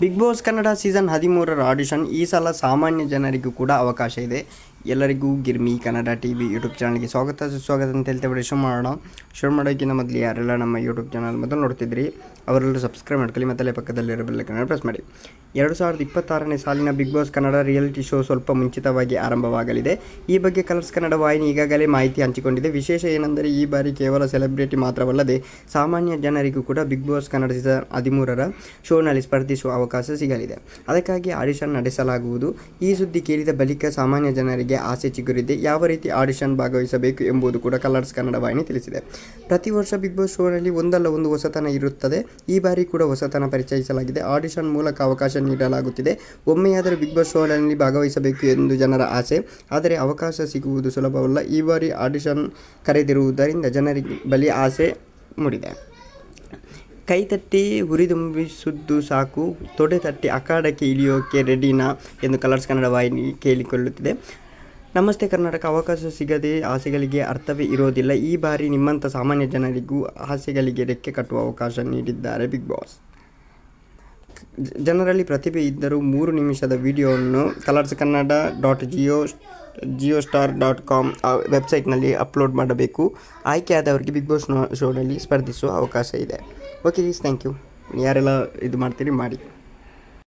Big boss Kannada season 13ರ audition ಈ ಸಲ ಸಾಮಾನ್ಯ ಜನರಿಗೂ ಕೂಡ ಅವಕಾಶ ಇದೆ. ಎಲ್ಲರಿಗೂ ಗಿರ್ಮಿ ಕನ್ನಡ ಟಿವಿ ಯೂಟ್ಯೂಬ್ ಚಾನಲ್ಗೆ ಸುಸ್ವಾಗತ ಅಂತ ಹೇಳ್ತೇವೆ. ಶುರು ಮಾಡೋಕ್ಕಿಂತ ಮೊದಲು ಯಾರೆಲ್ಲ ನಮ್ಮ ಯೂಟ್ಯೂಬ್ ಚಾನಲ್ ಮೊದಲು ನೋಡ್ತಿದ್ರಿ ಅವರೆಲ್ಲರೂ ಸಬ್ಸ್ಕ್ರೈಬ್ ಮಾಡ್ಕೊಳ್ಳಿ, ಮತ್ತು ಪಕ್ಕದಲ್ಲಿರೋ ಬೆಲ್ ಐಕಾನ್ ಪ್ರೆಸ್ ಮಾಡಿ. 2026ನೇ ಸಾಲಿನ Bigg boss Kannada reality show ಸ್ವಲ್ಪ ಮುಂಚಿತವಾಗಿ ಆರಂಭವಾಗಲಿದೆ. ಈ ಬಗ್ಗೆ ಕಲರ್ಸ್ ಕನ್ನಡ ವಾಹಿನಿ ಈಗಾಗಲೇ ಮಾಹಿತಿ ಹಂಚಿಕೊಂಡಿದೆ. ವಿಶೇಷ ಏನೆಂದರೆ ಈ ಬಾರಿ ಕೇವಲ ಸೆಲೆಬ್ರಿಟಿ ಮಾತ್ರವಲ್ಲದೆ ಸಾಮಾನ್ಯ ಜನರಿಗೂ ಕೂಡ ಬಿಗ್ ಬಾಸ್ ಕನ್ನಡ ಸೀಸನ್ 13ರ ಶೋನಲ್ಲಿ ಸ್ಪರ್ಧಿಸುವ ಅವಕಾಶ ಸಿಗಲಿದೆ. ಅದಕ್ಕಾಗಿ ಆಡಿಷನ್ ನಡೆಸಲಾಗುವುದು. ಈ ಸುದ್ದಿ ಕೇಳಿದ ಬಳಿಕ ಸಾಮಾನ್ಯ ಜನರಿಗೆ ಆಸೆ ಚಿಗುರಿದೆ. ಯಾವ ರೀತಿ ಆಡಿಷನ್ ಭಾಗವಹಿಸಬೇಕು ಎಂಬುದು ಕೂಡ ಕಲರ್ಸ್ ಕನ್ನಡ ವಾಹಿನಿ ತಿಳಿಸಿದೆ. ಪ್ರತಿ ವರ್ಷ ಬಿಗ್ ಬಾಸ್ ಶೋನಲ್ಲಿ ಒಂದಲ್ಲ ಒಂದು ಹೊಸತನ ಇರುತ್ತದೆ. ಈ ಬಾರಿ ಕೂಡ ಹೊಸತನ ಪರಿಚಯಿಸಲಾಗಿದೆ. ಆಡಿಷನ್ ಮೂಲಕ ಅವಕಾಶ ನೀಡಲಾಗುತ್ತಿದೆ. ಒಮ್ಮೆಯಾದರೂ ಬಿಗ್ ಬಾಸ್ ಶೋನಲ್ಲಿ ಭಾಗವಹಿಸಬೇಕು ಎಂದು ಜನರ ಆಸೆ. ಆದರೆ ಅವಕಾಶ ಸಿಗುವುದು ಸುಲಭವಲ್ಲ. ಈ ಬಾರಿ ಆಡಿಷನ್ ಕರೆದಿರುವುದರಿಂದ ಜನರಿಗೆ ಬಳಿ ಆಸೆ ಮೂಡಿದೆ. ಕೈ ತಟ್ಟಿ ಹುರಿದುಂಬಿಸುವುದು ಸಾಕು, ತೊಡೆ ತಟ್ಟಿ ಅಖಾಡಕ್ಕೆ ಇಳಿಯೋಕೆ ರೆಡಿನಾ ಎಂದು ಕಲರ್ಸ್ ಕನ್ನಡ ವಾಹಿನಿ ಕೇಳಿಕೊಳ್ಳುತ್ತಿದೆ. ನಮಸ್ತೆ ಕರ್ನಾಟಕ. ಅವಕಾಶ ಸಿಗದೆ ಆಸೆಗಳಿಗೆ ಅರ್ಥವೇ ಇರೋದಿಲ್ಲ. ಈ ಬಾರಿ ನಿಮ್ಮಂಥ ಸಾಮಾನ್ಯ ಜನರಿಗೂ ಆಸೆಗಳಿಗೆ ರೆಕ್ಕೆ ಕಟ್ಟುವ ಅವಕಾಶ ನೀಡಿದ್ದಾರೆ ಬಿಗ್ ಬಾಸ್. ಜನರಲ್ಲಿ ಪ್ರತಿಭೆ ಇದ್ದರೂ 3 ನಿಮಿಷದ ವಿಡಿಯೋವನ್ನು colorskannada.jiostar.com ವೆಬ್ಸೈಟ್ನಲ್ಲಿ ಅಪ್ಲೋಡ್ ಮಾಡಬೇಕು. ಆಯ್ಕೆಯಾದವರಿಗೆ ಬಿಗ್ ಬಾಸ್ ಶೋನಲ್ಲಿ ಸ್ಪರ್ಧಿಸುವ ಅವಕಾಶ ಇದೆ. Okay guys, thank you. ಯಾರೆಲ್ಲ ಇದು ಮಾಡ್ತೀರಿ ಮಾಡಿ.